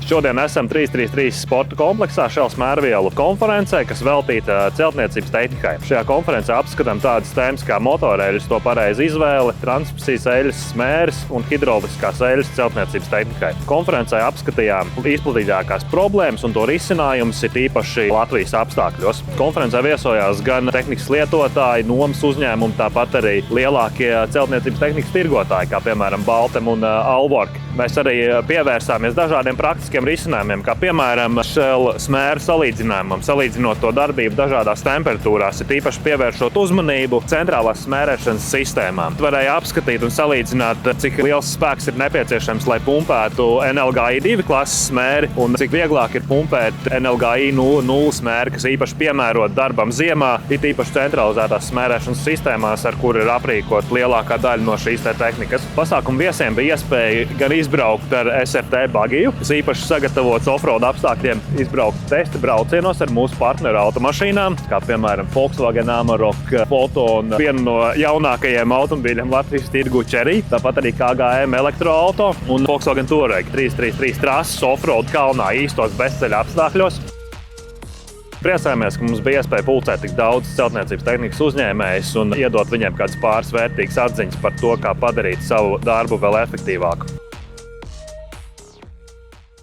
Šodien esam 333 sporta kompleksā Šels mērvielu konferencē, kas veltīta celtniecības tehnikai. Šajā konferencē apskatām tādas tēmas kā motoreļas, to pareiza izvēle, transmisijas eļas, smēres un hidroliskās eļas celtniecības tehnikai. Konferencē apskatījām izplatītākās problēmas un to risinājumus, ir īpaši Latvijas apstākļos. Konferencē viesojās gan tehnikas lietotāji, nomas uzņēmumi, tāpat arī lielākie celtniecības tehnikas tirgotāji, kā piemēram Baltem un Alvork. Mēs arī pievērsāmies dažādiem praktiskiem risinājumiem, kā piemēram Shell smēru salīdzinājumam, salīdzinot to darbību dažādās temperatūrās, ir īpaši pievēršot uzmanību centrālās smērēšanas sistēmām. Varēja apskatīt un salīdzināt, cik liels spēks ir nepieciešams, lai pumpētu NLGI 2 klases smēri, un cik vieglāk ir pumpēt NLGI 0 smēri, kas īpaši piemērot darbam ziemā, ir īpaši centralizētās smērēšanas sistēmās, ar kuru ir aprīkot lielākā daļa no šīs tehnikas. Pasākumu viesiem bija iespēja gan izbraukt ar SRT bagiju, kas īpaši sagatavots offroad apstākļiem, izbraukt testa braucienos ar mūsu partneru automašīnām, kā piemēram Volkswagen Amarok, Foto un vienu no jaunākajiem automobīļiem Latvijas tirgu Cherry, tāpat arī KGM elektroauto un Volkswagen Touareg 333 trases offroad kalnā īstos bezceļa apstākļos. Priecājamies, ka mums bija iespēja pulcēt tik daudz celtniecības tehnikas uzņēmējus un iedot viņiem kādas pāris vērtīgas atziņas par to, kā padarīt savu darbu vēl efektīvāku.